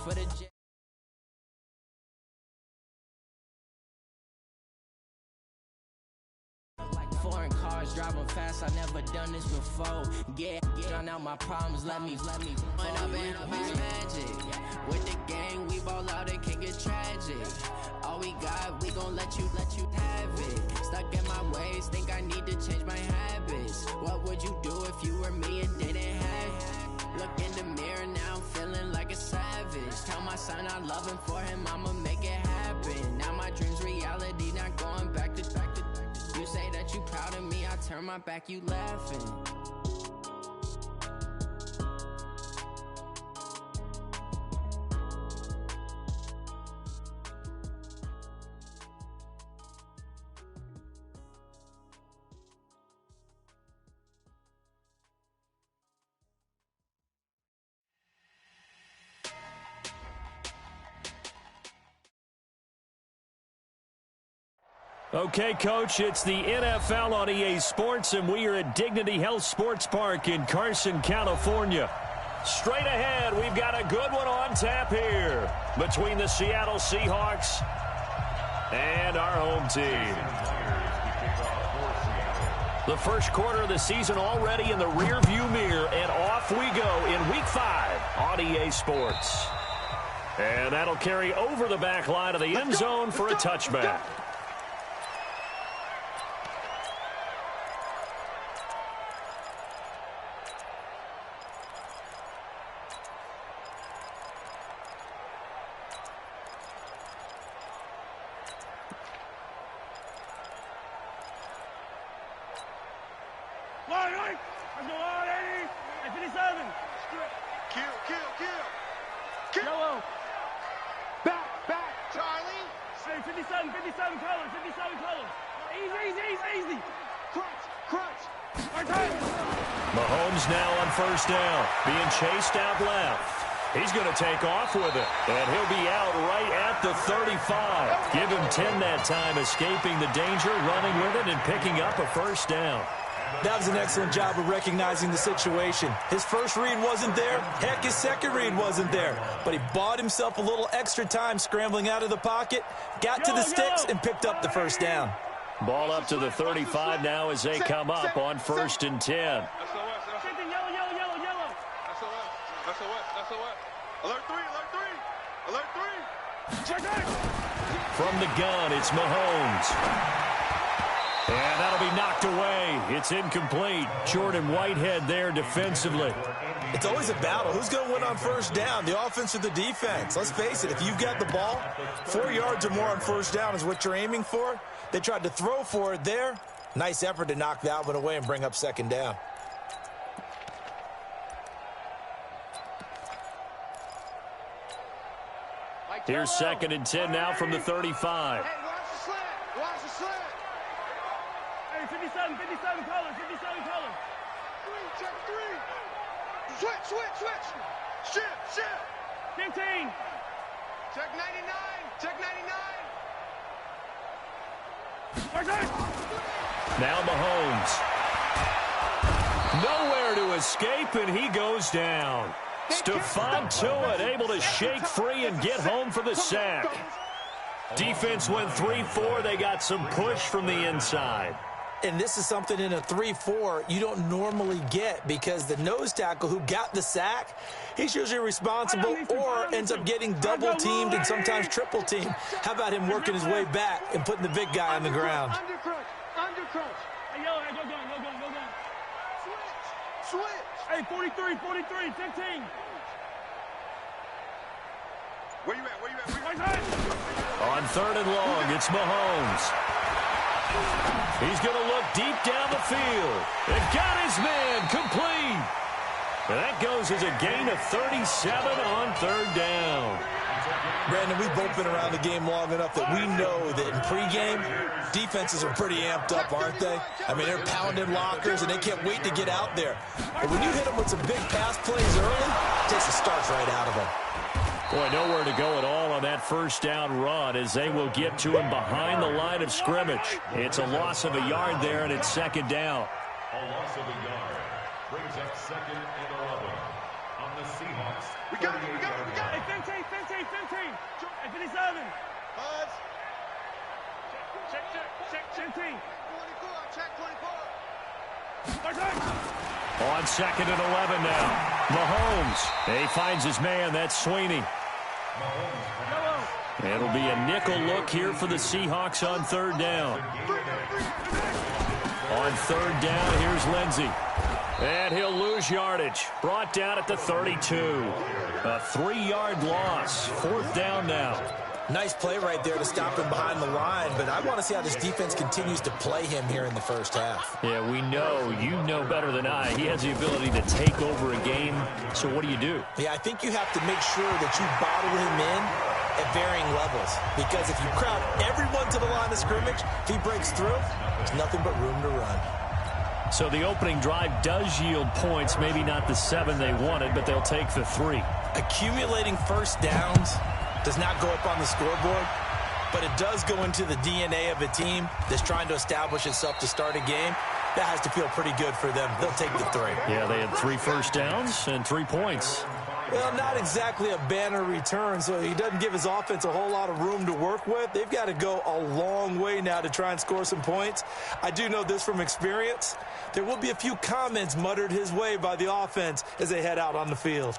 For the jet. Like foreign cars driving fast, I never done this before. Get drown out my problems, let me. When I've been magic. With the gang, we ball out, it can get tragic. All we got, we gon' let you have it. Stuck in my ways, think I need to change my habits. What would you do if you were me and didn't have it? Look in the mirror, now I'm feeling like a savage. Tell my son I love him, for him I'ma make it happen. Now my dream's reality, not going back to. You say that you proud of me, I turn my back, you laughing. Okay, Coach, it's the NFL on EA Sports, and we are at Dignity Health Sports Park in Carson, California. Straight ahead, we've got a good one on tap here between the Seattle Seahawks and our home team. The first quarter of the season already in the rearview mirror, and off we go in Week 5 on EA Sports. And that'll carry over the back line of the end zone for a touchback. Mahomes now on first down, being chased out left. He's going to take off with it, and he'll be out right at the 35. Give him 10 that time, escaping the danger, running with it, and picking up a first down. That was an excellent job of recognizing the situation. His first read wasn't there. Heck, his second read wasn't there. But he bought himself a little extra time scrambling out of the pocket, got to the sticks, and picked up the first down. Ball up to the 35 now as they come up on 1st and 10. From the gun, it's Mahomes. And that'll be knocked away. It's incomplete. Jordan Whitehead there defensively. It's always a battle. Who's going to win on first down, the offense or the defense? Let's face it, if you've got the ball, 4 yards or more on first down is what you're aiming for. They tried to throw for it there. Nice effort to knock that one away and bring up second down. Here's 2nd and 10 now from the 35. Hey, watch the slant. Watch the slant. Hey, 57 colors, 57 colors. Check 3. Switch. Shift. 15. Check 99. Check 99. Now Mahomes. Nowhere to escape, and he goes down. Stephon Tuitt able to shake free and get home for the sack. Defense went 3-4. They got some push from the inside. And this is something in a 3-4 you don't normally get, because the nose tackle who got the sack, he's usually responsible or ends up getting double-teamed and sometimes triple-teamed. How about him working his way back and putting the big guy on the ground? Undercrunch. Hey, go gun. Switch. Hey, 43, 15. Where you at? On 3rd and long, it's Mahomes. He's going to look deep down the field. And got his man complete. And that goes as a gain of 37 on 3rd down. Brandon, we've both been around the game long enough that we know that in pregame, defenses are pretty amped up, aren't they? I mean, they're pounding lockers, and they can't wait to get out there. But when you hit them with some big pass plays early, it takes the starch right out of them. Boy, nowhere to go at all on that first down run, as they will get to him behind the line of scrimmage. It's a loss of a yard there, and it's 2nd down. A loss of a yard brings up 2nd and 11 on We got it. Hey, 15. Hey, 57. Buzz. Check. 15. 24. Check 24. On 2nd and 11 now. Mahomes. He finds his man. That's Sweeney. It'll be a nickel look here for the Seahawks on 3rd down. On 3rd down, here's Lindsey. And he'll lose yardage. Brought down at the 32. A 3-yard loss. 4th down now. Nice play right there to stop him behind the line, but I want to see how this defense continues to play him here in the first half. Yeah, we know. You know better than I. He has the ability to take over a game. So what do? Yeah, I think you have to make sure that you bottle him in at varying levels, because if you crowd everyone to the line of scrimmage, if he breaks through, there's nothing but room to run. So the opening drive does yield points, maybe not the 7 they wanted, but they'll take the 3. Accumulating first downs does not go up on the scoreboard, but it does go into the DNA of a team that's trying to establish itself to start a game. That has to feel pretty good for them. They'll take the 3. Yeah, they had 3 first downs and 3 points. Well, not exactly a banner return, so he doesn't give his offense a whole lot of room to work with. They've got to go a long way now to try and score some points. I do know this from experience. There will be a few comments muttered his way by the offense as they head out on the field.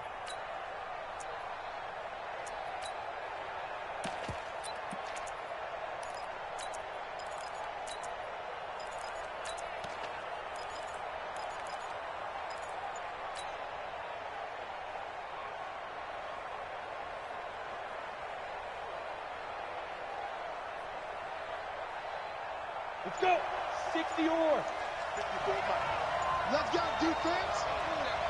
Let's go. 60 or. Let's go, defense.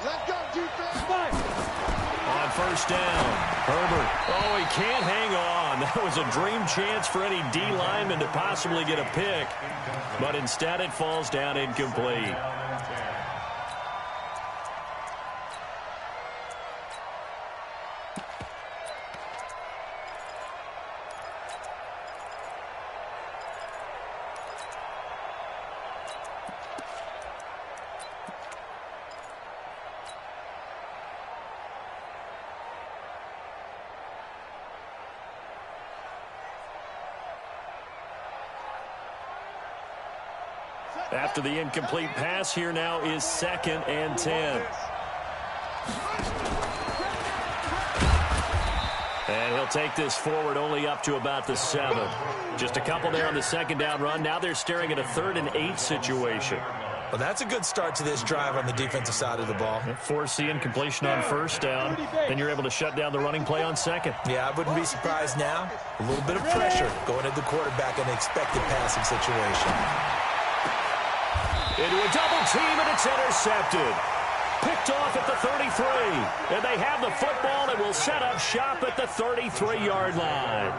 Let's go, defense. Fight. On 1st down, Herbert. Oh, he can't hang on. That was a dream chance for any D lineman to possibly get a pick, but instead it falls down incomplete. After the incomplete pass, here now is 2nd and 10. And he'll take this forward only up to about the 7. Just a couple there on the 2nd down run. Now they're staring at a 3rd and 8 situation. Well, that's a good start to this drive on the defensive side of the ball. Force the incompletion on 1st down. Then you're able to shut down the running play on 2nd. Yeah, I wouldn't be surprised now. A little bit of pressure going at the quarterback in an expected passing situation. Into a double team, and it's intercepted. Picked off at the 33. And they have the football and will set up shop at the 33-yard line.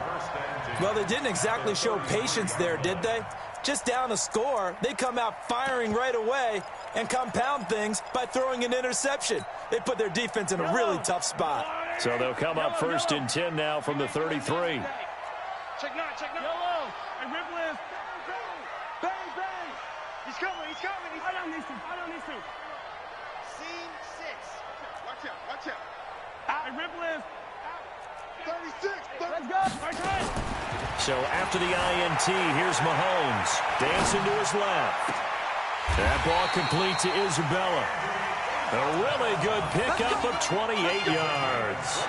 Well, they didn't exactly show patience there, did they? Just down a score, they come out firing right away and compound things by throwing an interception. They put their defense in a really tough spot. So they'll come up 1st and 10 now from the 33. Check 9. Yellow. And rip list. Bang. He's coming. I don't need to. Scene 6. Watch out. And rip list. 36. Let's go. Right. So after the INT, here's Mahomes. Dancing to his left. That ball complete to Isabella. A really good pickup of 28 yards.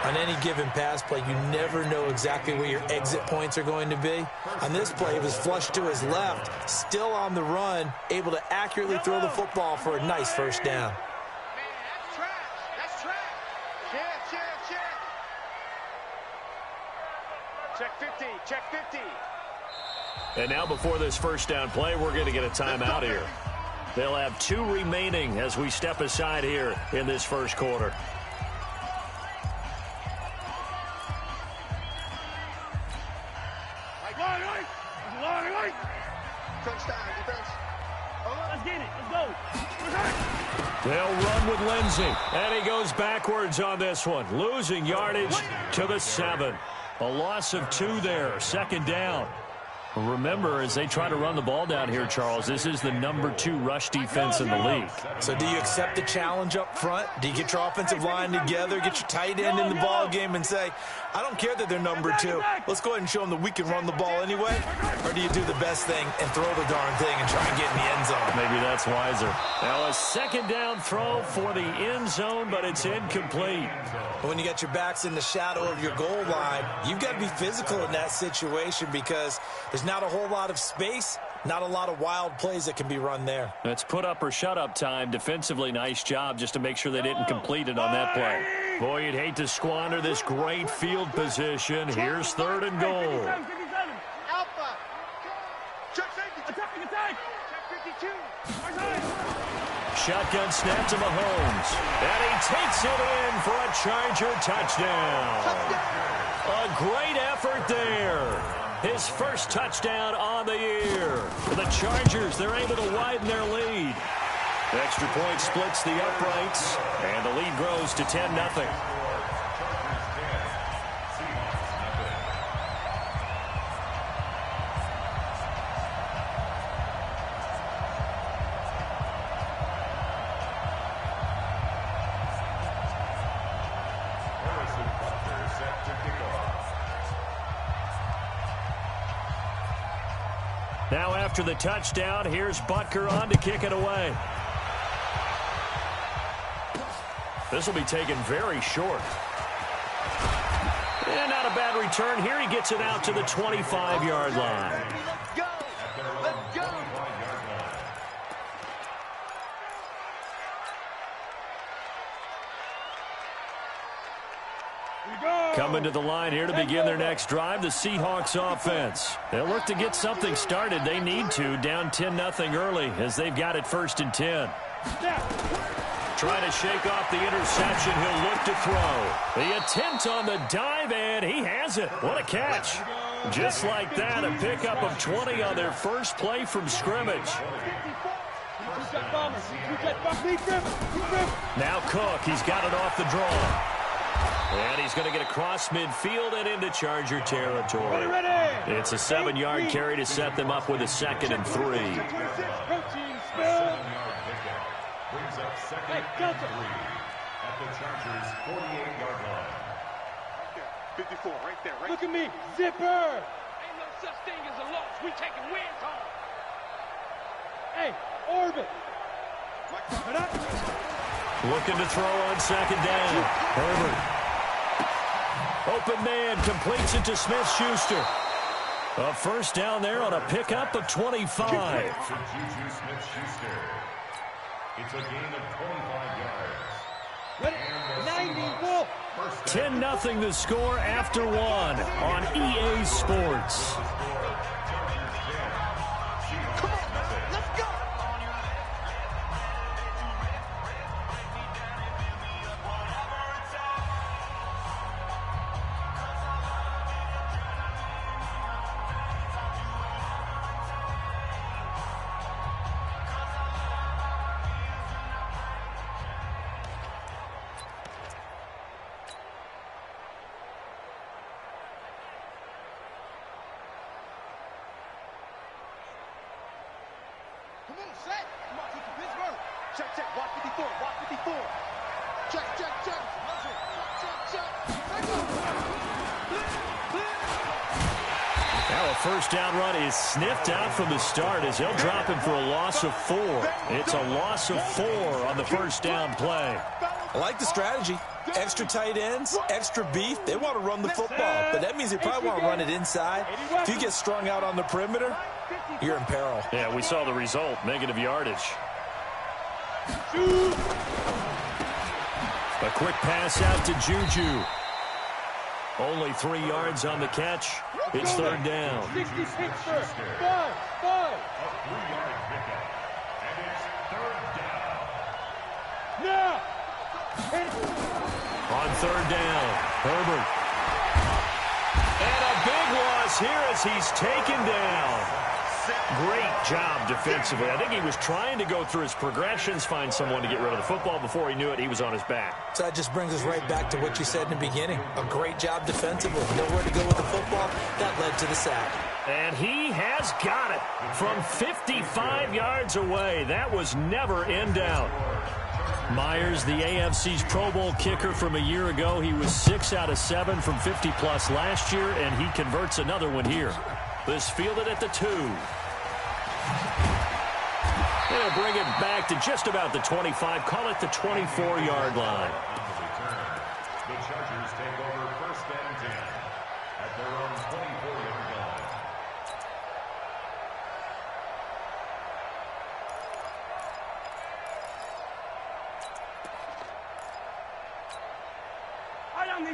On any given pass play, you never know exactly where your exit points are going to be. On this play, it was flushed to his left, still on the run, able to accurately throw the football for a nice 1st down. Man, that's trash. Check 50. And now before this 1st down play, we're going to get a timeout here. They'll have 2 remaining as we step aside here in this 1st quarter. Right. Touchdown, defense. Let's get it. Let's go. They'll run with Lindsey, and he goes backwards on this one, losing yardage to the 7. A loss of 2 there, 2nd down. Remember, as they try to run the ball down here, Charles, this is the #2 rush defense in the league. So do you accept the challenge up front? Do you get your offensive line together, get your tight end in the ball game and say, I don't care that they're #2. Let's go ahead and show them that we can run the ball anyway? Or do you do the best thing and throw the darn thing and try and get in the end zone? Maybe that's wiser. Now a second down throw for the end zone, but it's incomplete. When you got your backs in the shadow of your goal line, you've got to be physical in that situation because there's not a whole lot of space, not a lot of wild plays that can be run there. That's put up or shut up time. Defensively, nice job just to make sure they didn't complete it on that play. Boy, you'd hate to squander this great field position. Here's 3rd and goal. Alpha. Check safety. Attacking attack. Check 52. Shotgun snap to Mahomes. And he takes it in for a Charger touchdown. A great effort there. His first touchdown on the year. For the Chargers, they're able to widen their lead. The extra point splits the uprights, and the lead grows to 10-0. Now after the touchdown, here's Butker on to kick it away. This will be taken very short. And not a bad return. Here he gets it out to the 25-yard line. Let's go. Let's go. Coming to the line here to begin their next drive, the Seahawks offense. They'll look to get something started. They need to, down 10-0 early as they've got it 1st and 10. Trying to shake off the interception. He'll look to throw. The attempt on the dive, and he has it. What a catch. Just like that, a pickup of 20 on their first play from scrimmage. Now Cook, he's got it off the draw. And he's going to get across midfield and into Charger territory. It's a 7-yard carry to set them up with a 2nd and 3. Brings up 2nd and 3 at the Chargers' 48-yard line. 54, right there, right? Look at me, zipper! Ain't no such thing as a loss. We taking wins home. Hey, orbit. Looking to throw on 2nd down. Herbert. Open man, completes it to Smith-Schuster. A 1st down there on a pickup of 25. It's a gain of 25 yards. 10-0 the score after 1 on EA Sports. Come on, set. Come on, take to Pittsburgh. Check, check. Watch 54. Watch 54. Check, check, check. Check. Now a 1st down run is sniffed out from the start as they'll drop him for a loss of 4. It's a loss of 4 on the 1st down play. I like the strategy. Extra tight ends, extra beef. They want to run the football, but that means they probably want to run it inside. If you get strung out on the perimeter, you're in peril. Yeah, we saw the result, negative yardage. A quick pass out to Juju. Only 3 yards on the catch. It's 3rd down. 66 first. 5. A 3-yard pickup. And it's 3rd down. Now. On 3rd down, Herbert. And a big loss here as he's taken down. Great job defensively. I think he was trying to go through his progressions, find someone to get rid of the football. Before he knew it, he was on his back. So that just brings us right back to what you said in the beginning. A great job defensively. Nowhere to go with the football. That led to the sack. And he has got it from 55 yards away. That was never in doubt. Myers, the AFC's Pro Bowl kicker from a year ago. He was 6 out of 7 from 50-plus last year, and he converts another one here. This fielded at the 2. They'll bring it back to just about the 25. Call it the 24-yard line. The Chargers take over 1st and 10 at their own 24-yard line.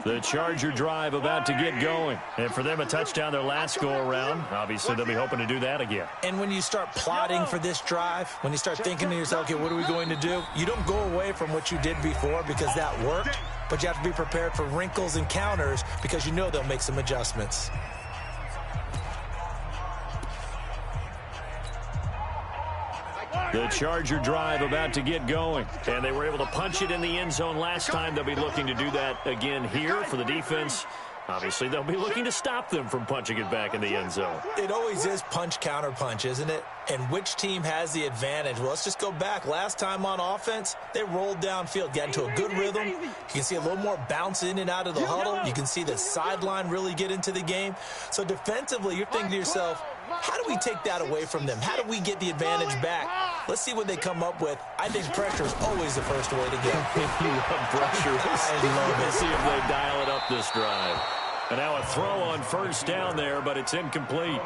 The Charger drive about to get going. And for them, a touchdown their last go-around. Obviously, they'll be hoping to do that again. And when you start plotting for this drive, when you start thinking to yourself, okay, what are we going to do? You don't go away from what you did before because that worked, but you have to be prepared for wrinkles and counters because you know they'll make some adjustments. The Charger drive about to get going. And they were able to punch it in the end zone last time. They'll be looking to do that again here for the defense. Obviously, they'll be looking to stop them from punching it back in the end zone. It always is punch, counter punch, isn't it? And which team has the advantage? Well, let's just go back. Last time on offense, they rolled downfield, got into a good rhythm. You can see a little more bounce in and out of the huddle. You can see the sideline really get into the game. So defensively, you're thinking to yourself, how do we take that away from them? How do we get the advantage back? Let's see what they come up with. I think pressure is always the first way to go. You love pressure. Let's see if they dial it up this drive. And now a throw on 1st down there, but it's incomplete.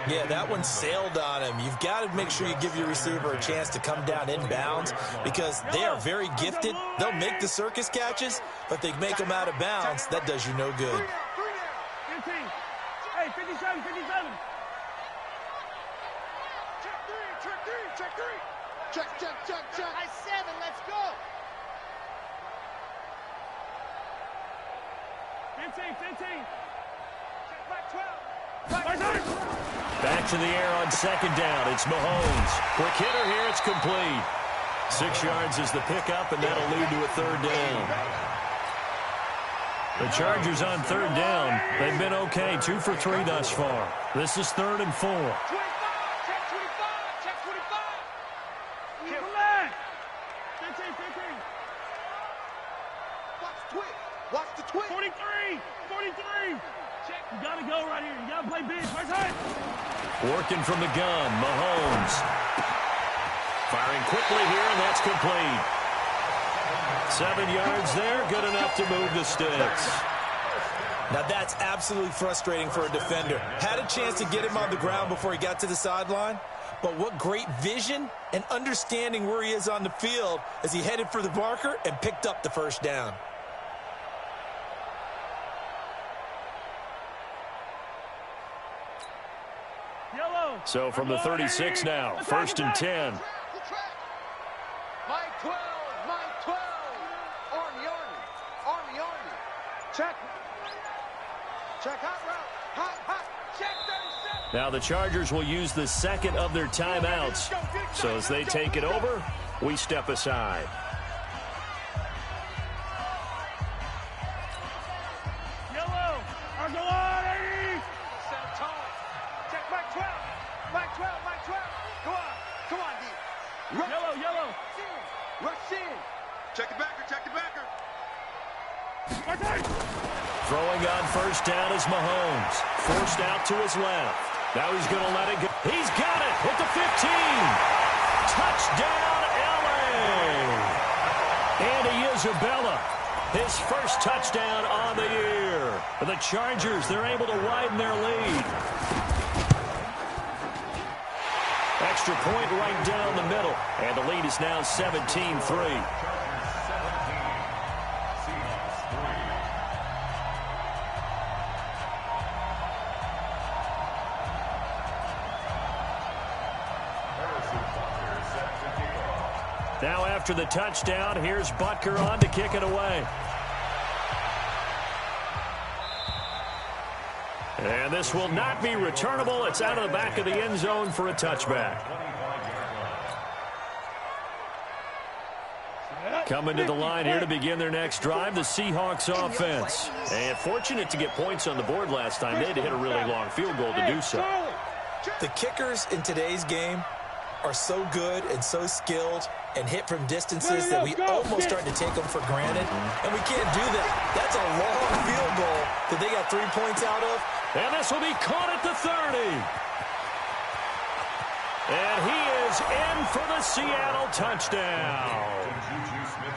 Yeah, that one sailed on him. You've got to make sure you give your receiver a chance to come down inbounds because they are very gifted. They'll make the circus catches, but they make them out of bounds. That does you no good. 15. Hey, 57, 57. Check 3. Check. I 7, let's go. 15. Check back 12. Back to the air on 2nd down. It's Mahomes. Quick hitter here. It's complete. 6 yards is the pickup, and that'll lead to a 3rd down. The Chargers on 3rd down. They've been okay. 2 for 3 thus far. This is 3rd and 4. Watch the twist. 43. Check. You got to go right here. You got to play big. Right side. Working from the gun, Mahomes. Firing quickly here, and that's complete. 7 yards there, good enough to move the sticks. Now that's absolutely frustrating for a defender. Had a chance to get him on the ground before he got to the sideline, but what great vision and understanding where he is on the field as he headed for the marker and picked up the 1st down. So from the 36 now, 1st and 10. My 12. Army. Check. Hot. Check 37. Now the Chargers will use the 2nd of their timeouts. So as they take it over, we step aside. Yellow. I'll go on. Set tall. Check Mike 12. Go on. Come on, D. Yellow. Rush in. Check the backer. Throwing on 1st down is Mahomes. Forced out to his left. Now he's going to let it go. He's got it at the 15. Touchdown, L.A. Andy Isabella, his 1st touchdown on the year. The Chargers, they're able to widen their lead. Extra point right down the middle. And the lead is now 17-3. Now after the touchdown, here's Butker on to kick it away. And this will not be returnable. It's out of the back of the end zone for a touchback. Coming to the line here to begin their next drive, the Seahawks offense. And fortunate to get points on the board last time. They had to hit a really long field goal to do so. The kickers in today's game are so good and so skilled and hit from distances that we almost start to take them for granted. And we can't do that. That's a long field goal that they got 3 points out of. And this will be caught at the 30. And he is in for the Seattle touchdown.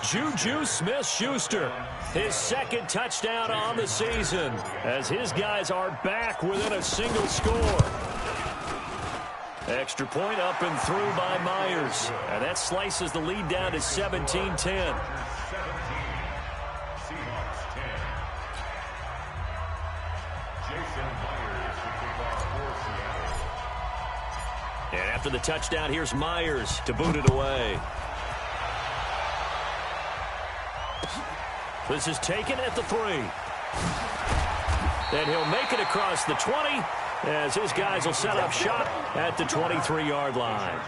Juju Smith-Schuster, his second touchdown on the season, as his guys are back within a single score. Extra point up and through by Myers. And that slices the lead down to 17-10. And after the touchdown, here's Myers to boot it away. This is taken at the 3. And he'll make it across the 20 as his guys will set up shop at the 23-yard line.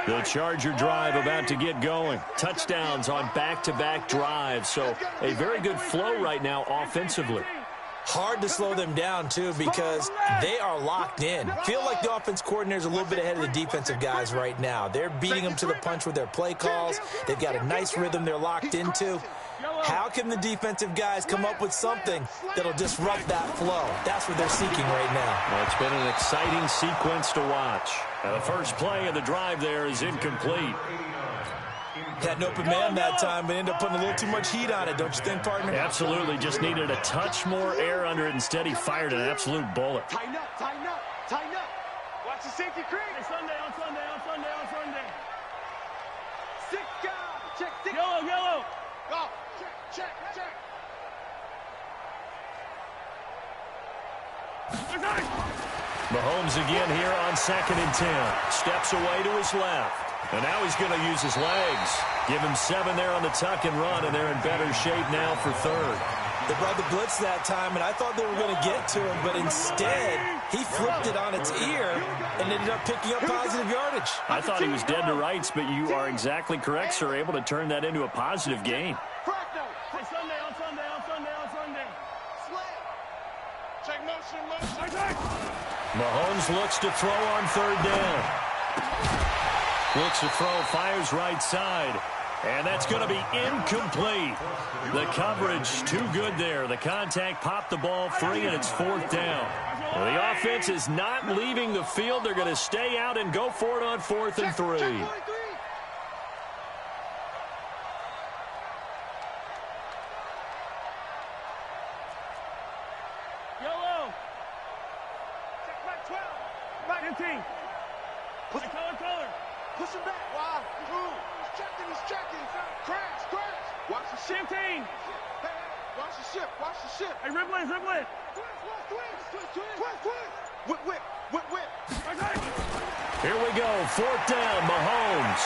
The Charger drive about to get going. Touchdowns on back-to-back drives, so a very good flow right now offensively. Hard to slow them down, too, because they are locked in. Feel like the offense coordinator's a little bit ahead of the defensive guys right now. They're beating them to the punch with their play calls. They've got a nice rhythm they're locked into. How can the defensive guys come up with something that'll disrupt that flow? That's what they're seeking right now. Well, it's been an exciting sequence to watch. The first play of the drive there is incomplete. Had an open man that time, but ended up putting a little too much heat on it, don't you think, partner? Absolutely. Just needed a touch more air under it. Instead, he fired an absolute bullet. Tighten up, tighten up, tighten up. Watch the safety creep. Hey, Sunday, on Sunday, on Sunday, on Sunday. Sick guy. Check, sick. Yellow, yellow. Go. Check, check, check. Mahomes again here on 2nd and 10. Steps away to his left. And now he's going to use his legs. Give him 7 there on the tuck and run, and they're in better shape now for 3rd. They brought the blitz that time, and I thought they were going to get to him, but instead he flipped it on its ear and ended up picking up positive yardage. I thought he was dead to rights, but you are exactly correct, sir. Able to turn that into a positive gain. Sunday, on Sunday, on Sunday, on Sunday. Check motion, motion. Mahomes looks to throw on 3rd down. Looks to throw, fires right side. And that's going to be incomplete. The coverage too good there. The contact popped the ball free, and it's 4th down. Well, the offense is not leaving the field. They're going to stay out and go for it on 4th and 3. Yellow. Check back 12. Back 15. Push color. Push him back. Why? He's checking, he's checking. Crash, crash. Watch the ship. 15. Hey, watch the ship, watch the ship. Hey, Ripley, Ripley. Whip. Here we go, 4th down, Mahomes.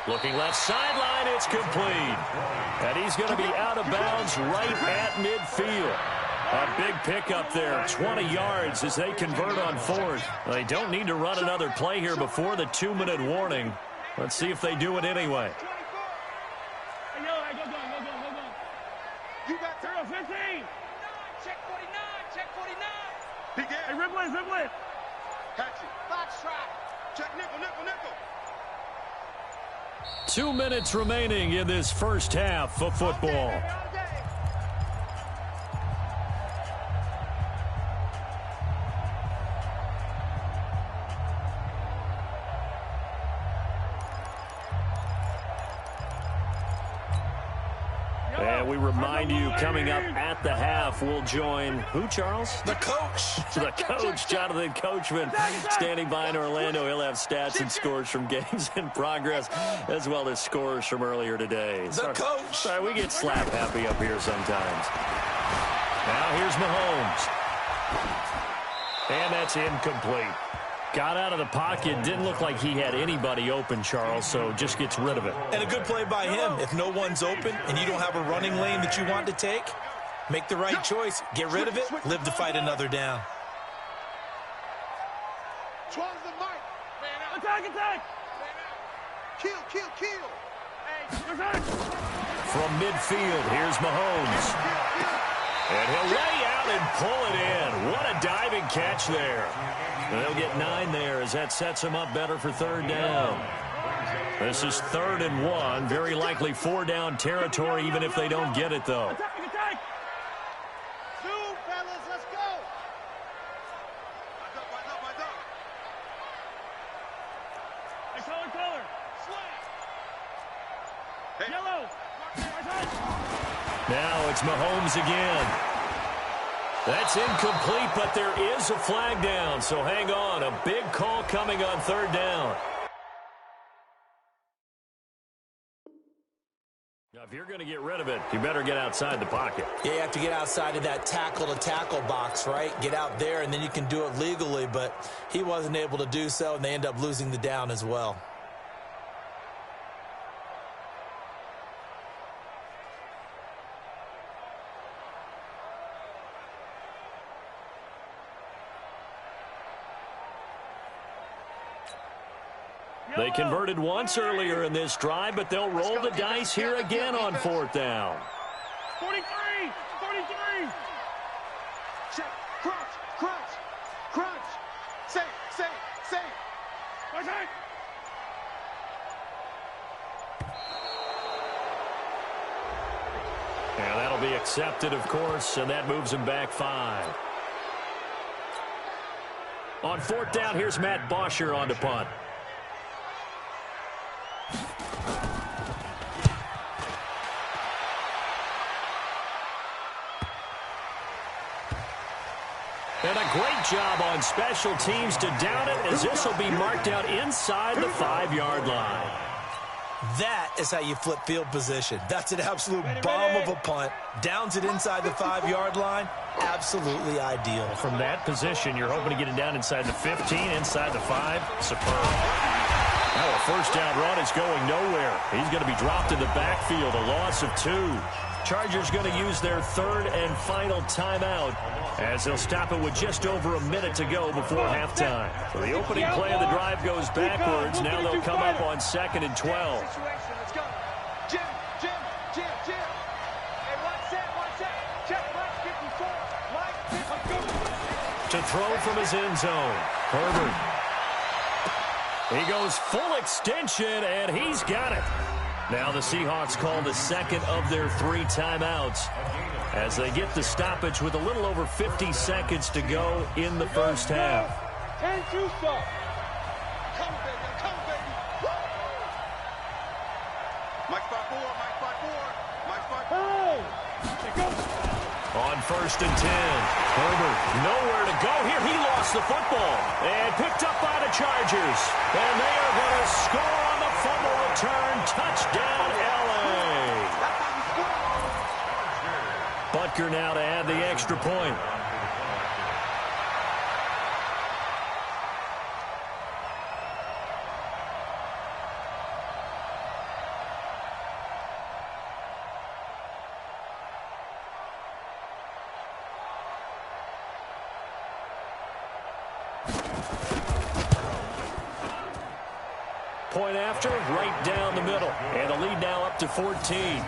Looking left sideline, it's complete. And he's going to be out of bounds right at midfield. A big pickup there, 20 yards as they convert on 4th. They don't need to run another play here before the 2-minute warning. Let's see if they do it anyway. Hey, go. You got 15. Check 49, check 49. Hey, Ripley. Catch it. Box trap. Check nickel. 2 minutes remaining in this first half of football. And we remind you, coming up at the half, we'll join who, Charles? The coach. The coach, Jonathan Coachman, standing by in Orlando. He'll have stats and scores from games in progress, as well as scores from earlier today. The coach. Sorry, we get slap happy up here sometimes. Now here's Mahomes. And that's incomplete. Got out of the pocket. Didn't look like he had anybody open, Charles, so just gets rid of it. And a good play by him. If no one's open and you don't have a running lane that you want to take, make the right choice. Get rid of it. Live to fight another down. 12's the mic. Man out. Attack, attack. Man out. Kill, kill, kill. Hey, from midfield, here's Mahomes. And he'll lay out and pull it in. What a diving catch there. And they'll get 9 there as that sets them up better for third down. This is 3rd and 1. Very likely 4-down territory even if they don't get it, though. attack, attack. 2, fellas, let's go. My dog. Hey, color. Slam. Hey. Yellow. Now it's Mahomes again. That's incomplete, but there is a flag down, so hang on. A big call coming on 3rd down. Now, if you're going to get rid of it, you better get outside the pocket. Yeah, you have to get outside of that tackle-to-tackle box, right? Get out there, and then you can do it legally, but he wasn't able to do so, and they end up losing the down as well. They converted once earlier in this drive, but they'll roll the dice here again on 4th down. 43. Check. Crunch. Say. Okay. And that'll be accepted, of course, and that moves him back 5. On 4th down, here's Matt Bosher on to punt. And a great job on special teams to down it, as this will be marked out inside the 5-yard line. That is how you flip field position. That's an absolute bomb of a punt. Downs it inside the 5-yard line. Absolutely ideal. From that position, you're hoping to get it down inside the 15, inside the 5. Superb. Now a 1st down run is going nowhere. He's going to be dropped in the backfield, a loss of 2. Chargers going to use their 3rd and final timeout as they'll stop it with just over a minute to go before halftime. So the opening play of the drive goes backwards. Now they'll come up on 2nd and 12. Let's go. Jim. Hey, one set. Check, Mike 54. To throw from his end zone, Herbert. He goes full extension, and he's got it. Now the Seahawks call the 2nd of their 3 timeouts as they get the stoppage with a little over 50 seconds to go in the first half. 10-2 stop. Come, baby. Woo! Mike 5-4. Hey! On 1st and 10, Herbert nowhere to go here. He lost the football and picked up by the Chargers. And they are going to score on the fumble return. Touchdown, L.A. Butker now to add the extra point. Point after, right down the middle. And the lead now up to 14.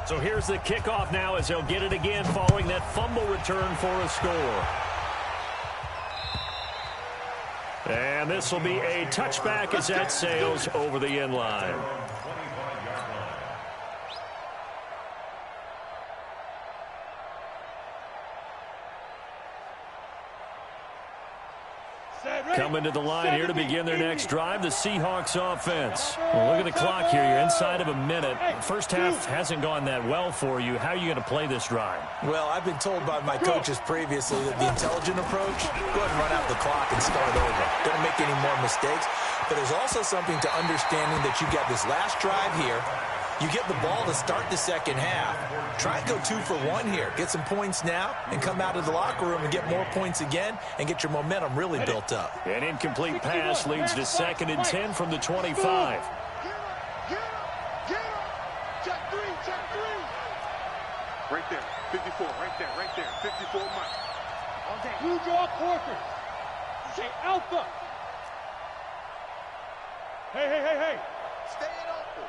So here's the kickoff now as they'll get it again following that fumble return for a score. And this will be a touchback as that sails over the end line. Set. coming to the line here to begin their next drive, the Seahawks offense. Well, look at the clock here. You're inside of a minute. The first half hasn't gone that well for you. How are you going to play this drive? Well, I've been told by my coaches previously that the intelligent approach, go ahead and run out the clock and start over. Don't make any more mistakes. But there's also something to understanding that you got this last drive here. You get the ball to start the second half. Try and go 2 for 1 here. Get some points now and come out of the locker room and get more points again and get your momentum really built up. An incomplete pass leads to 2nd and 10 from the 25. Check three. Right there, 54, right there, 54 Mike. Blue draw Corker. Say Alpha. Hey. Stay it open.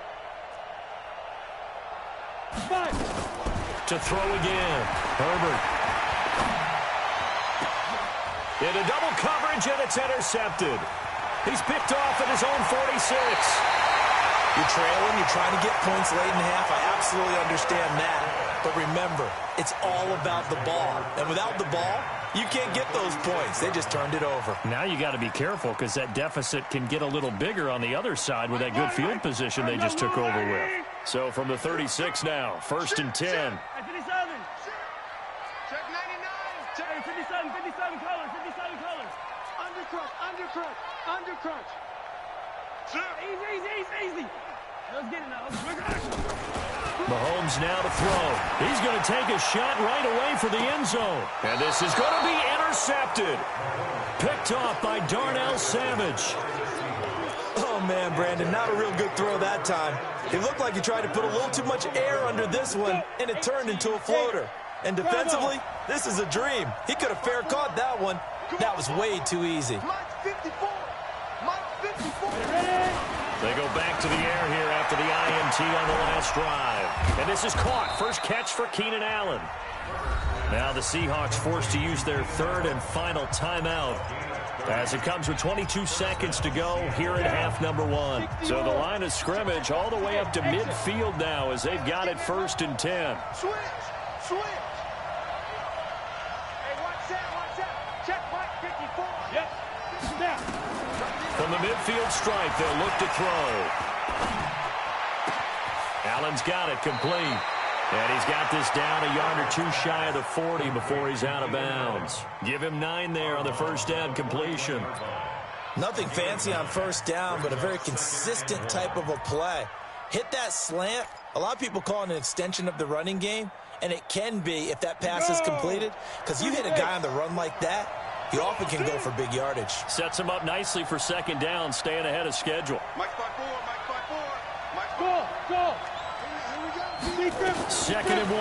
5. To throw again. Herbert. In a double coverage, and it's intercepted. He's picked off at his own 46. You're trailing, you're trying to get points late in half. I absolutely understand that. But remember, it's all about the ball. And without the ball, you can't get those points. They just turned it over. Now you got to be careful because that deficit can get a little bigger on the other side with that good field position they just took over with. So from the 36 now, 1st and 10. Check 99. Check 57 colors. Undercrunch. Easy. Let's get it now. Mahomes now to throw. He's going to take a shot right away for the end zone. And this is going to be intercepted. Picked off by Darnell Savage. Oh, man, Brandon, not a real good throw that time. It looked like he tried to put a little too much air under this one, and it turned into a floater. And defensively, this is a dream. He could have fair caught that one. That was way too easy. Mike 54. They go back to the air here after the INT on the last drive. And this is caught. First catch for Keenan Allen. Now the Seahawks forced to use their 3rd and final timeout as it comes with 22 seconds to go here in half number 1. So the line of scrimmage all the way up to midfield now as they've got it 1st and 10. Switch. Hey, watch out. Check Mike 54. Yep. Snap. From the midfield stripe, they'll look to throw. Allen's got it complete. And he's got this down a yard or 2 shy of the 40 before he's out of bounds. Give him 9 there on the first down completion. Nothing fancy on first down, but a very consistent type of a play. Hit that slant. A lot of people call it an extension of the running game, and it can be if that pass is completed, because you hit a guy on the run like that, he often can go for big yardage. Sets him up nicely for 2nd down, staying ahead of schedule. Mike 54. Go. 2nd and 1.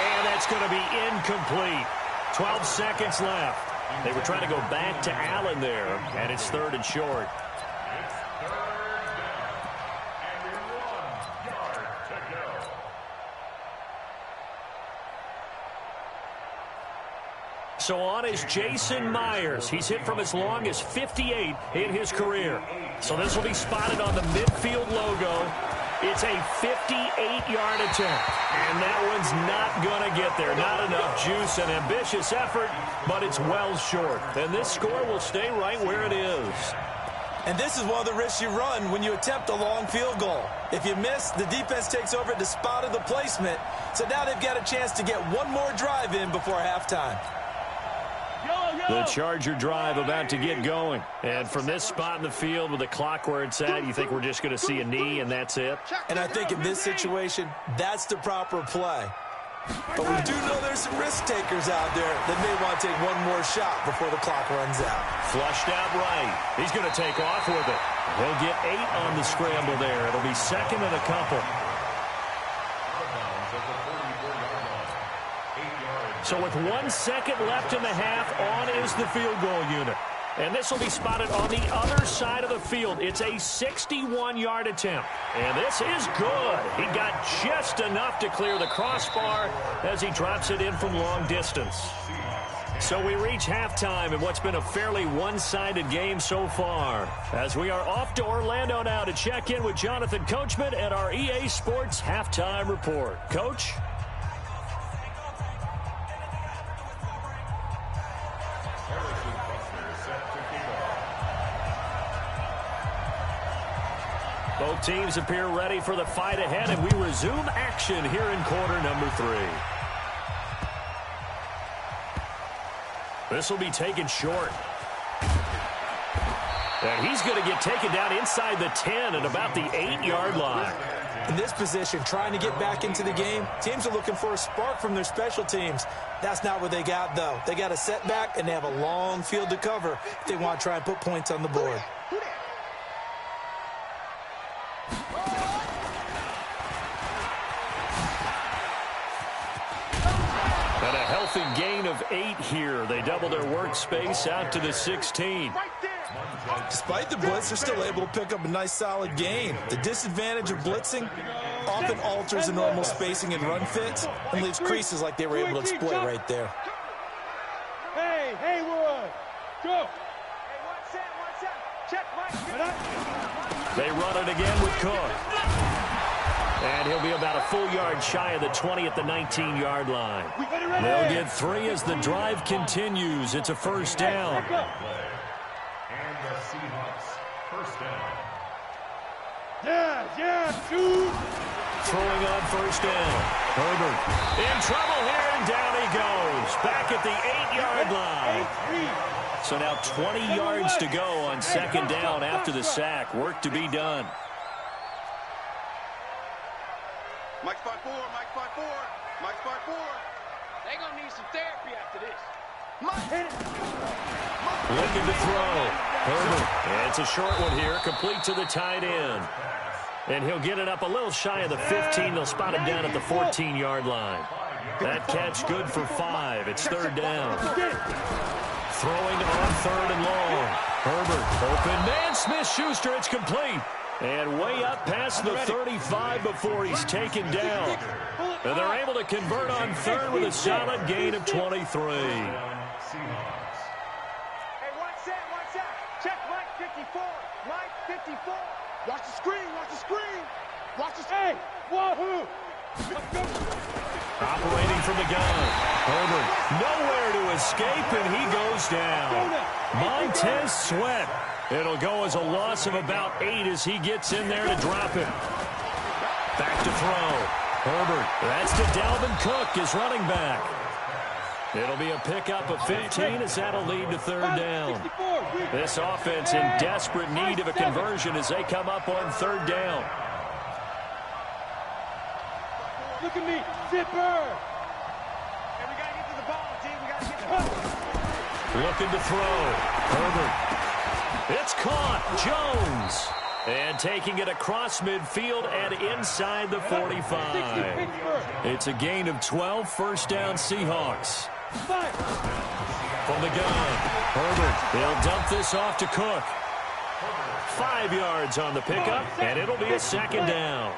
And that's going to be incomplete. 12 seconds left. They were trying to go back to Allen there, and it's 3rd and short. So on is Jason Myers. He's hit from as long as 58 in his career. So this will be spotted on the midfield logo. It's a 58-yard attempt. And that one's not going to get there. Not enough juice, an ambitious effort, but it's well short. And this score will stay right where it is. And this is one of the risks you run when you attempt a long field goal. If you miss, the defense takes over at the spot of the placement. So now they've got a chance to get one more drive in before halftime. The Charger drive about to get going. And from this spot in the field with the clock where it's at, you think we're just going to see a knee and that's it? And I think in this situation, that's the proper play. But we do know there's some risk takers out there that may want to take one more shot before the clock runs out. Flushed out right. He's going to take off with it. He'll get 8 on the scramble there. It'll be 2nd and a couple. So with 1 second left in the half, on is the field goal unit. And this will be spotted on the other side of the field. It's a 61-yard attempt. And this is good. He got just enough to clear the crossbar as he drops it in from long distance. So we reach halftime in what's been a fairly one-sided game so far, as we are off to Orlando now to check in with Jonathan Coachman at our EA Sports Halftime Report. Coach? Both teams appear ready for the fight ahead, and we resume action here in quarter number 3. This will be taken short. And he's going to get taken down inside the 10 at about the 8-yard line. In this position, trying to get back into the game, teams are looking for a spark from their special teams. That's not what they got, though. They got a setback, and they have a long field to cover if they want to try and put points on the board. And a healthy gain of 8 here. They double their workspace out to the 16. Despite the blitz, they're still able to pick up a nice solid gain. The disadvantage of blitzing often alters the normal spacing and run fits and leaves creases like they were able to exploit right there. Hey, Haywood, go. Hey, watch out. Check, Mike. They run it again with Cook. And he'll be about a full yard shy of the 20 at the 19-yard line. They'll get 3 as the drive continues. It's a first down. And the Seahawks, first down. Yeah, shoot. Throwing on first down. Herbert in trouble here, and down he goes. Back at the 8-yard line. So now 20 yards to go on second down after the sack. Work to be done. Mike 5-4. They gonna need some therapy after this. Looking to throw. Herbert. And it's a short one here, complete to the tight end. And he'll get it up a little shy of the 15. They'll spot him down at the 14-yard line. That catch good for 5. It's third down. Throwing on third and long. Herbert, open man, Smith-Schuster, it's complete. And way up past the 35 before he's taken down. And they're able to convert on third with a solid gain of 23. Hey, watch out. Check Mike 54. Watch the screen. Hey, wahoo. Let's go. Operating from the gun. Herbert, nowhere to escape, and he goes down. Montez Sweat. It'll go as a loss of about 8 as he gets in there to drop him. Back to throw. Herbert, that's to Dalvin Cook, his running back. It'll be a pickup of 15 as that'll lead to third down. This offense in desperate need of a conversion as they come up on third down. Look at me, zipper. Hey, we gotta get to the ball, team. We gotta get to the ball. Looking to throw. Herbert. It's caught. Jones. And taking it across midfield and inside the 45. It's a gain of 12, first down Seahawks. From the gun, Herbert. He'll dump this off to Cook. 5 yards on the pickup, and it'll be a second down.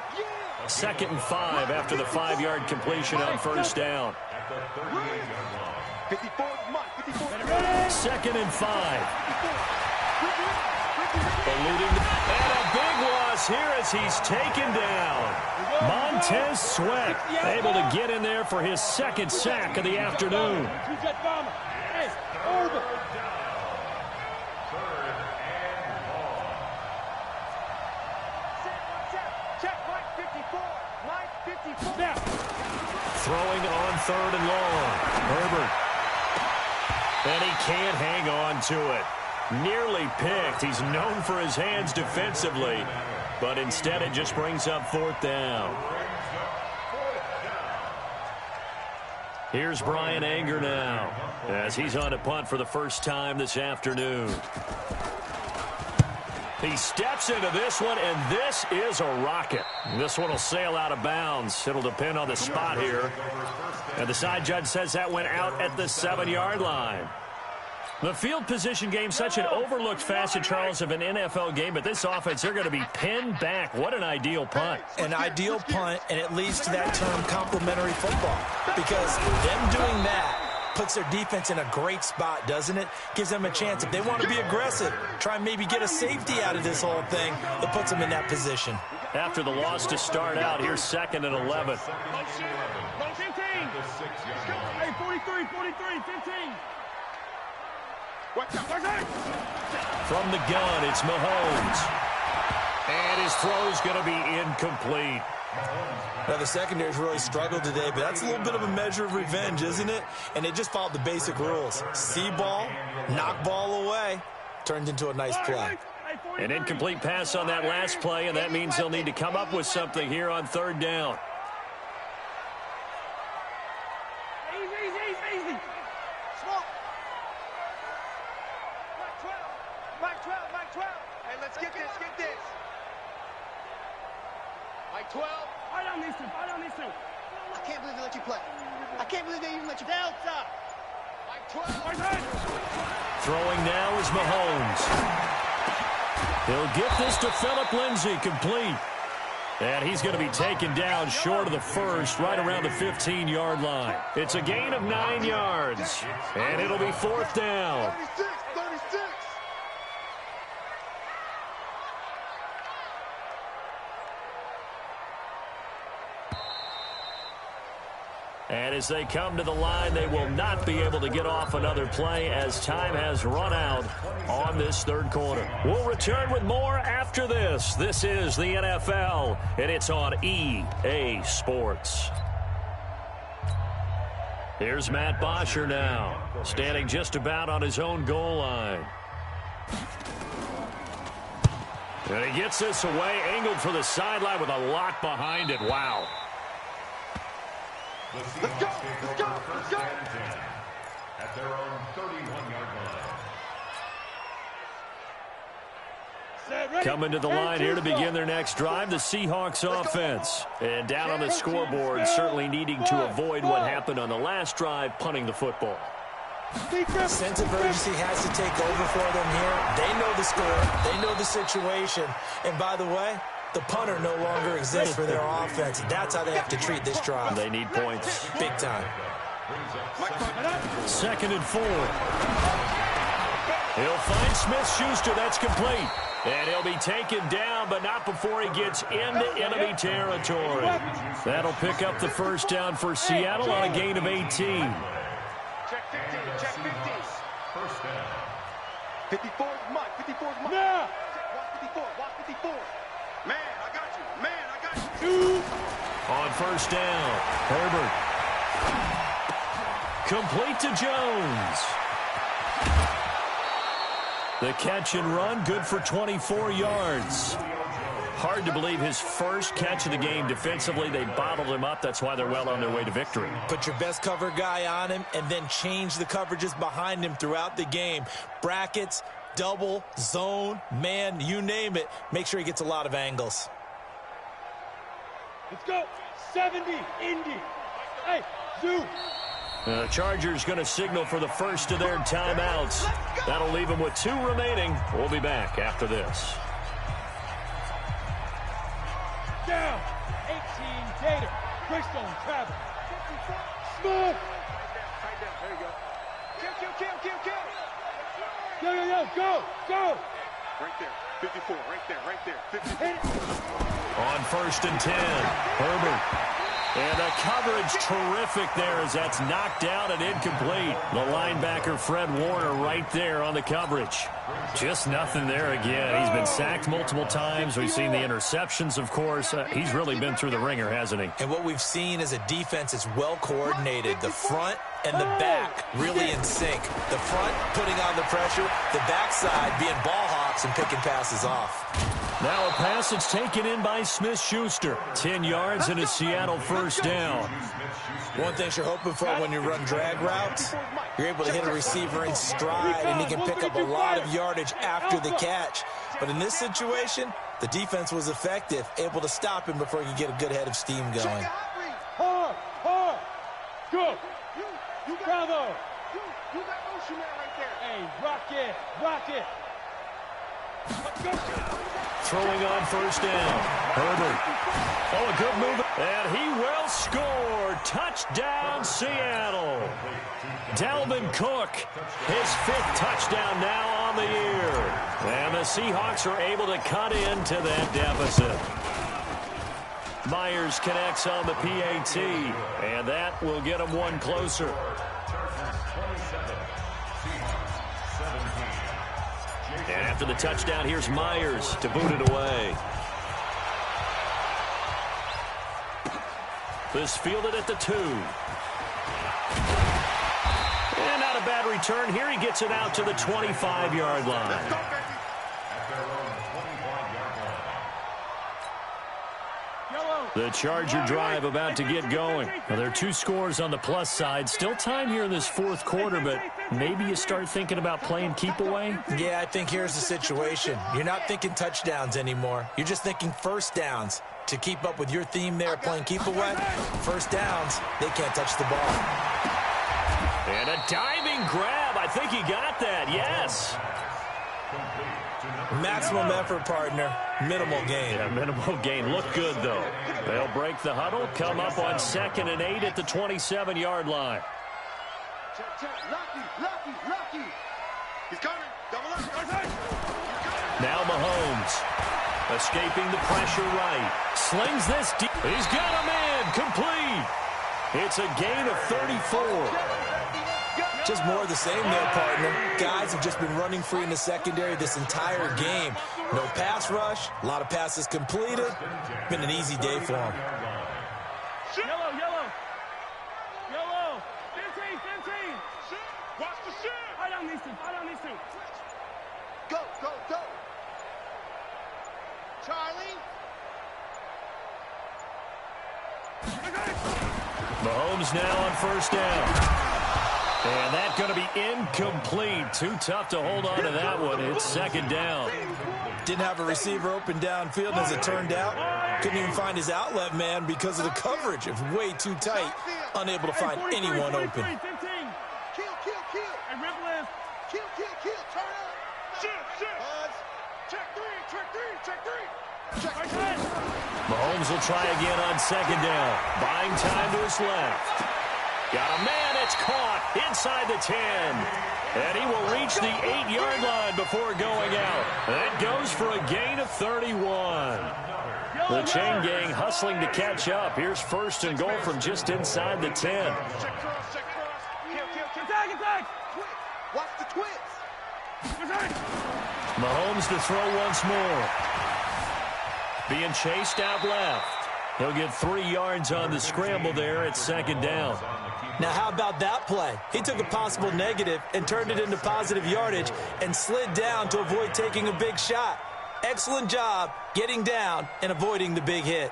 2nd and 5 after the 5-yard completion on first down. 2nd and 5. Eluding, and a big loss here as he's taken down. Montez Sweat able to get in there for his 2nd sack of the afternoon. Throwing on third and long. Herbert. And he can't hang on to it. Nearly picked. He's known for his hands defensively, but instead it just brings up fourth down. Here's Brian Anger now as he's on a punt for the first time this afternoon. He steps into this one, and this is a rocket. This one will sail out of bounds. It'll depend on the spot here. And the side judge says that went out at the 7-yard line. The field position game, such an overlooked facet, Charles, of an NFL game, but this offense, they're going to be pinned back. What an ideal punt. An ideal punt, and it leads to that term complementary football, because them doing that puts their defense in a great spot, doesn't it? Gives them a chance. If they want to be aggressive, try and maybe get a safety out of this whole thing, it puts them in that position. After the loss to start out, here's 2nd and 11. 15. Hey, 43, 15. From the gun, it's Mahomes. And his throw's going to be incomplete. Now, the secondary's really struggled today, but that's a little bit of a measure of revenge, isn't it? And they just followed the basic rules. See ball, knock ball away, turned into a nice play. An incomplete pass on that last play, and that means they'll need to come up with something here on third down. Easy. Smoke. Mike 12. Hey, let's get this. Mike 12. Fight on these two. I can't believe they let you play. I can't believe they even let you. Delta. Mike 12. Throwing now is Mahomes. He'll get this to Phillip Lindsay, complete. And he's going to be taken down short of the first, right around the 15-yard line. It's a gain of 9 yards, and it'll be fourth down. 36. And as they come to the line, they will not be able to get off another play as time has run out on this third quarter. We'll return with more after this. This is the NFL, and it's on EA Sports. Here's Matt Bosher now, standing just about on his own goal line. And he gets this away, angled for the sideline with a lot behind it. Wow. Let's go. At their own 31-yard line. Coming to the line here to begin their next drive, the Seahawks offense. And down on the scoreboard, certainly needing to avoid what happened on the last drive, punting the football. Sense of urgency has to take over for them here. They know the score. They know the situation. And by the way, the punter no longer exists for their offense. That's how they have to treat this drive. They need points. Big time. 2nd and 4. He'll find Smith-Schuster. That's complete. And he'll be taken down, but not before he gets into enemy territory. That'll pick up the first down for Seattle on a gain of 18. Check 15. First down. 54 is Mike. Yeah. Watch 54. Man, I got you. On first down, Herbert. Complete to Jones. The catch and run, good for 24 yards. Hard to believe his first catch of the game defensively. They bottled him up. That's why they're well on their way to victory. Put your best cover guy on him and then change the coverages behind him throughout the game. Brackets, double, zone, man, you name it. Make sure he gets a lot of angles. Let's go. 70, Indy. Hey, Zoo. The Chargers going to signal for the first of their timeouts. That'll leave them with 2 remaining. We'll be back after this. Down. 18, Tater. Bristol, Travis. Smith. Tight down. There you go. Kill. Go. Right there. 54. Right there. 54. On first and 10, Herbert. And the coverage terrific there as that's knocked down and incomplete. The linebacker, Fred Warner, right there on the coverage. Just nothing there again. He's been sacked multiple times. We've seen the interceptions, of course. He's really been through the ringer, hasn't he? And what we've seen is a defense that's well coordinated. The front and the back really in sync. The front putting on the pressure. The backside being ball hawks and picking passes off. Now a pass that's taken in by Smith-Schuster. 10 yards and a Seattle first down. One thing you're hoping for when you run drag routes, you're able to hit a receiver in stride, and he can pick up a lot of yardage after the catch. But in this situation, the defense was effective, able to stop him before he could get a good head of steam going. Hard. Good. Bravo. You got motion man right there. Hey, rock it. Throwing on first down. Herbert. Oh, a good move. And he will score. Touchdown, Seattle. Dalvin Cook, his 5th touchdown now on the year. And the Seahawks are able to cut into that deficit. Myers connects on the PAT, and that will get him one closer. And after the touchdown, here's Myers to boot it away. This fielded at the 2. And not a bad return here. He gets it out to the 25-yard line. The Charger drive about to get going. Now, there are 2 scores on the plus side. Still time here in this fourth quarter, but maybe you start thinking about playing keep away? Yeah, I think here's the situation. You're not thinking touchdowns anymore. You're just thinking first downs. To keep up with your theme there, playing keep away, first downs, they can't touch the ball. And a diving grab. I think he got that, yes. Maximum effort, partner. Minimal gain. Yeah, minimal gain. Look good, though. They'll break the huddle, come up on 2nd and 8 at the 27-yard line. Lucky. He's coming. Double up. Now Mahomes. Escaping the pressure right. Slings this deep. He's got a man. Complete. It's a gain of 34. Just more of the same there, partner. Guys have just been running free in the secondary this entire game. No pass rush, a lot of passes completed. Been an easy day for them. Yellow. 15. Watch the shit. I don't need to. Go. Charlie. Mahomes now on first down. And that's going to be incomplete. Too tough to hold on to that one. It's 2nd down. Didn't have a receiver open downfield, and as it turned out, couldn't even find his outlet man because of the coverage. It was way too tight, unable to find anyone open. 15. Kill. And Ripley. Kill. Turn up. Shit. Check three. Mahomes will try again on 2nd down. Buying time to his left. Got a man. It's caught inside the 10. And he will reach the 8-yard line before going out. That goes for a gain of 31. The chain gang hustling to catch up. Here's 1st and goal from just inside the 10. Check cross. Attack. Watch the twits. Mahomes to throw once more. Being chased out left. He'll get 3 yards on the scramble there at 2nd down. Now, how about that play? He took a possible negative and turned it into positive yardage and slid down to avoid taking a big shot. Excellent job getting down and avoiding the big hit.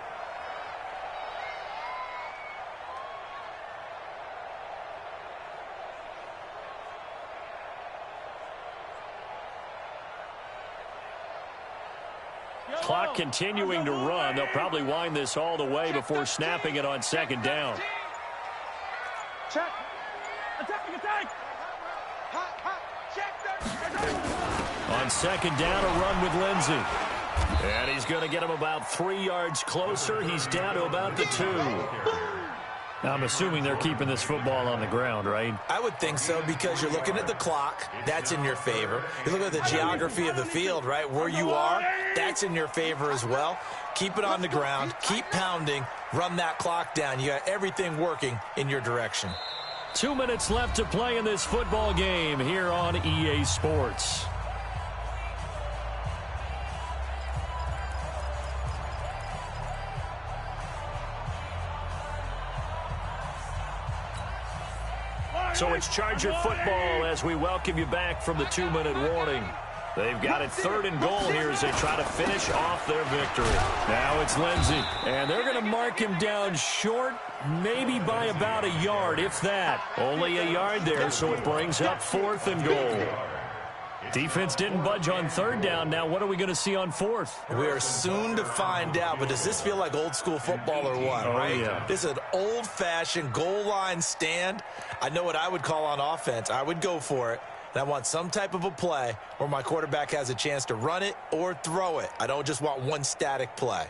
Clock continuing to run. They'll probably wind this all the way before snapping it on 2nd down. Check. Attack. On 2nd down, a run with Lindsey. And he's going to get him about 3 yards closer. He's down to about the 2. Now, I'm assuming they're keeping this football on the ground, right? I would think so, because you're looking at the clock. That's in your favor. You look at the geography of the field, right? Where you are, that's in your favor as well. Keep it on the ground. Keep pounding. Run that clock down. You got everything working in your direction. 2 minutes left to play in this football game here on EA Sports. So it's Charger football as we welcome you back from the 2-minute warning. They've got it 3rd and goal here as they try to finish off their victory. Now it's Lindsey, and they're going to mark him down short, maybe by about a yard, if that. Only a yard there, so it brings up 4th and goal. Defense didn't budge on 3rd down. Now what are we going to see on 4th? We are soon to find out, but does this feel like old school football or what, right? Yeah. This is an old-fashioned goal line stand. I know what I would call on offense. I would go for it. And I want some type of a play where my quarterback has a chance to run it or throw it. I don't just want one static play.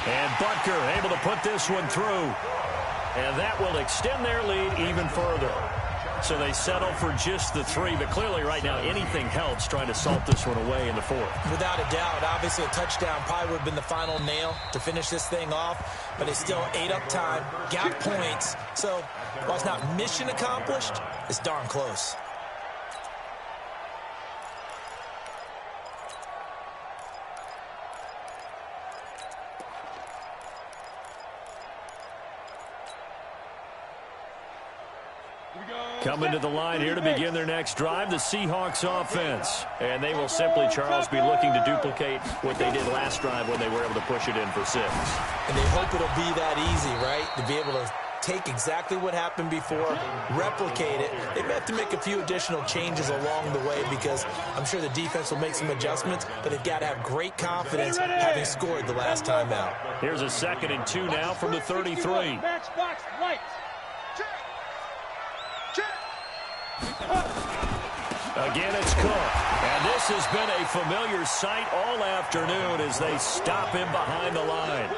And Butker able to put this one through. And that will extend their lead even further. So they settle for just the 3, but clearly right now anything helps trying to salt this one away in the 4th. Without a doubt, obviously a touchdown probably would have been the final nail to finish this thing off, but they still ate up time, got points. So while it's not mission accomplished, it's darn close. Coming to the line here to begin their next drive, the Seahawks offense. And they will simply, Charles, be looking to duplicate what they did last drive when they were able to push it in for 6. And they hope it'll be that easy, right? To be able to take exactly what happened before, replicate it. They may have to make a few additional changes along the way because I'm sure the defense will make some adjustments, but they've got to have great confidence having scored the last time out. Here's a 2nd and 2 now from the 33. Matchbox lights. Again, it's Cook. And this has been a familiar sight all afternoon as they stop him behind the line.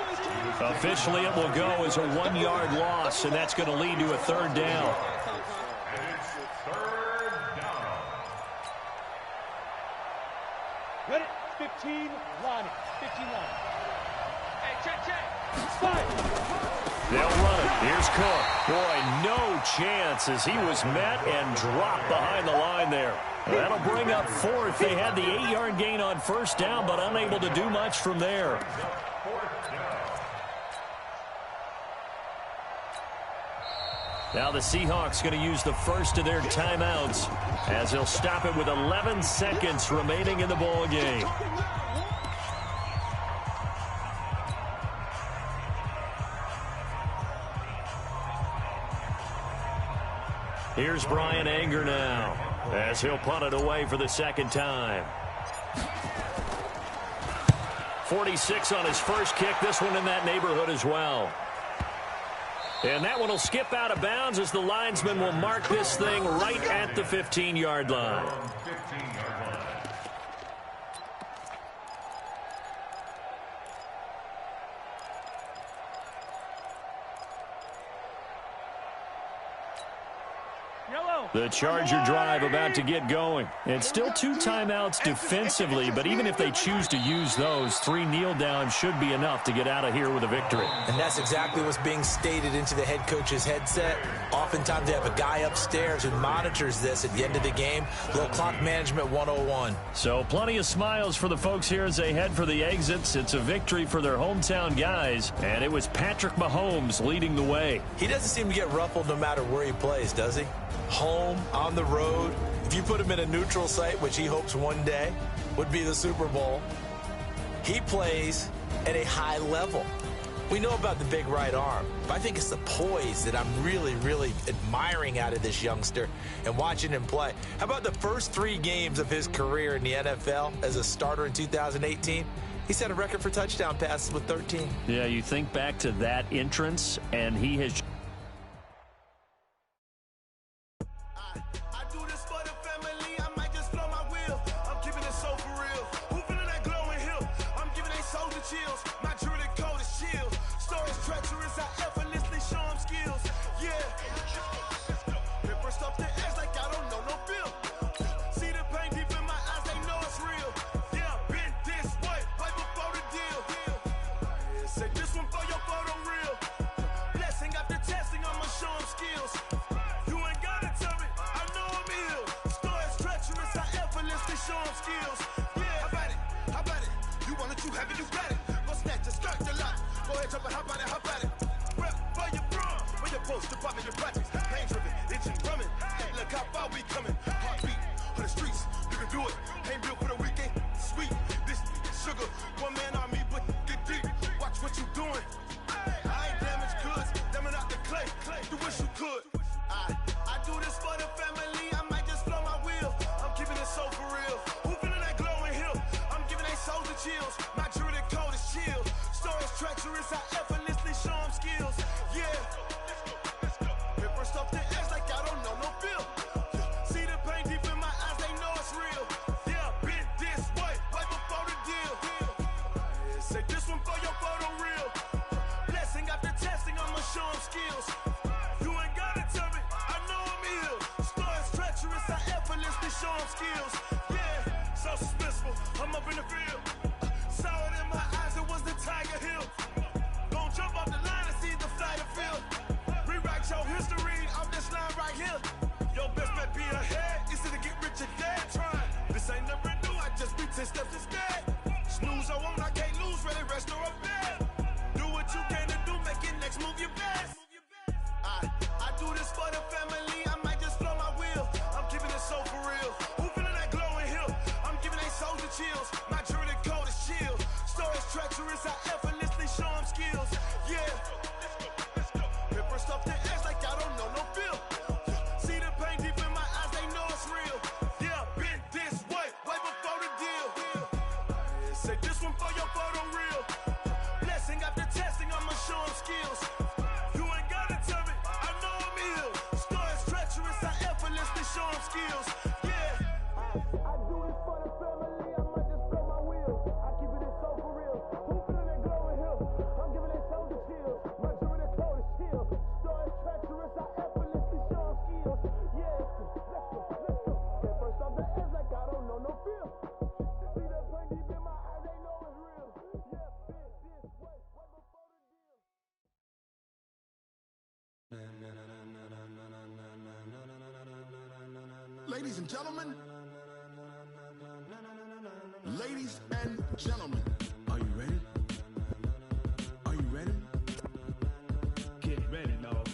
Officially, it will go as a 1-yard loss, and that's going to lead to a 3rd down. Ready? 15 line. 15 line. Hey, check. Slide. They'll run it. Here's Cook. Boy, no chance as he was met and dropped behind the line there. That'll bring up 4th. They had the 8-yard gain on 1st down, but unable to do much from there. Now the Seahawks going to use the first of their timeouts as they'll stop it with 11 seconds remaining in the ball game. Here's Brian Anger now as he'll punt it away for the 2nd time. 46 on his first kick. This one in that neighborhood as well. And that one will skip out of bounds as the linesman will mark this thing right at the 15-yard line. The Charger drive about to get going. It's still 2 timeouts defensively, but even if they choose to use those, 3 kneel downs should be enough to get out of here with a victory. And that's exactly what's being stated into the head coach's headset. Oftentimes they have a guy upstairs who monitors this at the end of the game. Little clock management 101. So plenty of smiles for the folks here as they head for the exits. It's a victory for their hometown guys, and it was Patrick Mahomes leading the way. He doesn't seem to get ruffled no matter where he plays, does he? Home, on the road. If you put him in a neutral site, which he hopes one day would be the Super Bowl, he plays at a high level. We know about the big right arm, but I think it's the poise that I'm really, really admiring out of this youngster and watching him play. How about the first 3 games of his career in the NFL as a starter in 2018? He set a record for touchdown passes with 13. Yeah, you think back to that entrance, and he has... I do this for the family, I might just flow one for your photo reel. Blessing after testing, I'ma show him skills. You ain't gotta tell me, I know I'm ill. Stories treacherous, I effortlessly show him skills. Yeah. I do this for the family, I might just blow my wheel. I keep it so for real. Who feeling that glowing hill? I'm giving it soldier chills. My jewelry the coldest chill. Stories treacherous, I effortlessly show him skills. Yeah, let's go. Get first off the edge like I don't know no feel. See the pain deep in my eyes, they know it's real. Yeah, fit this way, right before the deal. Ladies and gentlemen, ladies and gentlemen, are you ready? Are you ready? Get ready, dog.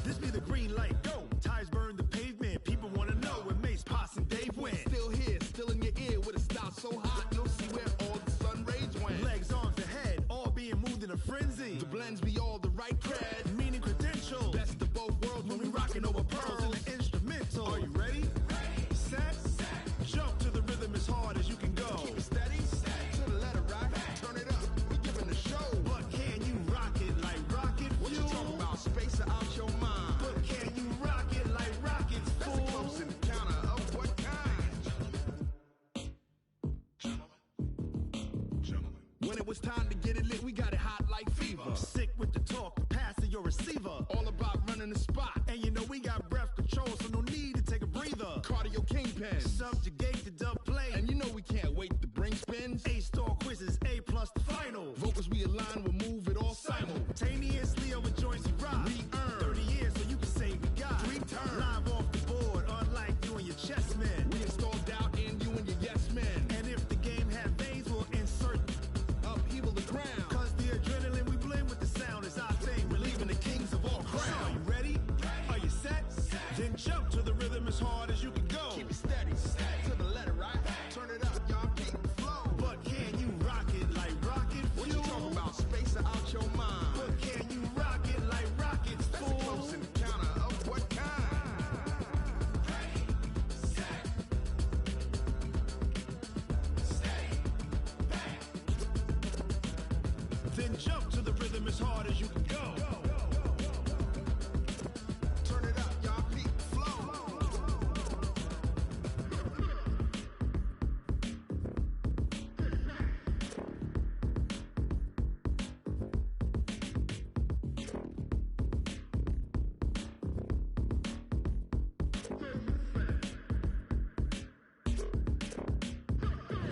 This be the green light, go. Ties burn the pavement. People wanna know where Mace, Potts, and Dave went. Still here, still in your ear with a style so hot, you'll see where all the sun rays went. Legs, arms, the head, all being moved in a frenzy. The blends be all the right cred, meaning credentials. Best of both worlds when we rocking over pearls in the instrumental. Are you ready? Set, jump to the rhythm as hard as you can go. Keep it steady, to the letter right. Turn it up, we giving the show. But can you rock it like rocket fuel? What you talking about? Space out your mind. But can you rock it like rockets, fool? That's a close encounter of what kind? When it was time to get it lit, we got it hot like fever. Sick with the talk, pass to your receiver. All about running the spot. And you know we got breath control, so no need to take a breather. Cardio kingpin, subjugate the dub play. And you know we can't wait to bring spins. A-star quizzes, A+ the final. Vocals we align, we'll move it all simultaneously over joints we rock. We earn 30 years, so you can say we got 3 turns. Live off the board, unlike you and your chess men. We install doubt in you and your yes men. And if the game had veins, we'll insert upheaval the ground. Cause the adrenaline we blend with the sound is our thing. We're leaving the kings of all crowns. So are you ready? Are you set? Then jump to the rhythm as hard as you can go. Keep it steady, to the letter right. Turn it up, y'all keep the flow. But can you rock it like rocket fuel? What you talking about? Space out your mind. But can you rock it like rockets, fool? That's a close encounter of what kind? Then jump to the rhythm as hard as you can go. Turn it up, y'all keep the flow.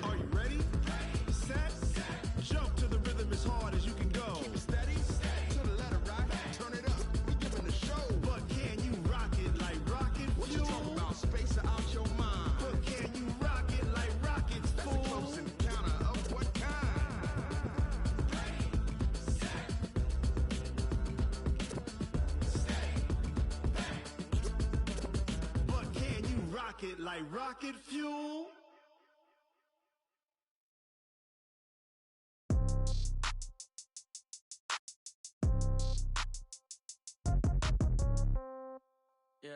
Are you ready? Set, jump to the rhythm as hard as you can go. Keep it steady, to the letter right. Turn it up, we giving the show. But can you rock it like rocket fuel? What you talking about? Space out your mind. But can you rock it like rockets, fool? That's a close encounter of what kind? But can you rock it like rocket fuel? Yeah.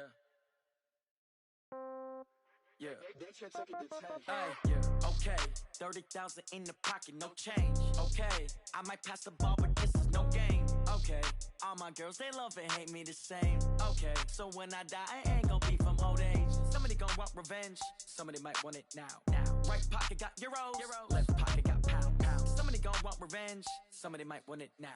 Yeah. Hey, yeah. Okay. 30,000 in the pocket, no change. Okay. I might pass the ball, but this is no game. Okay. All my girls, they love and hate me the same. Okay. So when I die, I ain't gonna be from old age. Somebody gonna want revenge. Somebody might want it now. Right pocket got euros. Left pocket got pound. Somebody gonna want revenge. Somebody might want it now.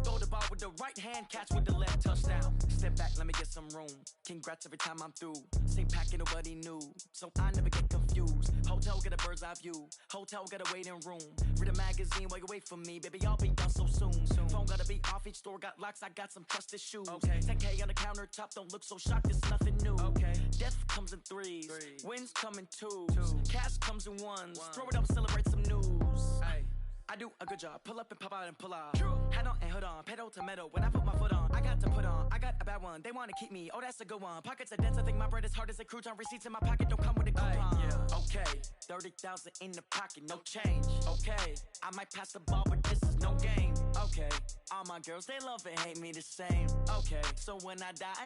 Throw the ball with the right hand, catch with the left, touchdown. Step back, let me get some room. Congrats every time I'm through. Same packet, nobody knew, so I never get confused. Hotel get a bird's eye view. Hotel get a waiting room. Read a magazine while you wait for me, baby. I'll be done so soon. Phone gotta be off. Each store got locks. I got some trusted shoes. Okay. 10K on the countertop. Don't look so shocked. It's nothing new. Okay. Death comes in threes. Wins come in twos. Cash comes in ones. Throw it up, celebrate some news. Ay. I do a good job. Pull up and pop out and pull out. Hat on and hood on. Pedal to metal. When I put my foot on, I got to put on, I got a bad one. They want to keep me, oh, that's a good one. Pockets are dense, I think my bread is hard as a crouton. Receipts in my pocket don't come with a coupon. Yeah. Okay, 30,000 in the pocket, no change. Okay, I might pass the ball, but this is no game. Okay, all my girls, they love and hate me the same. Okay, so when I die,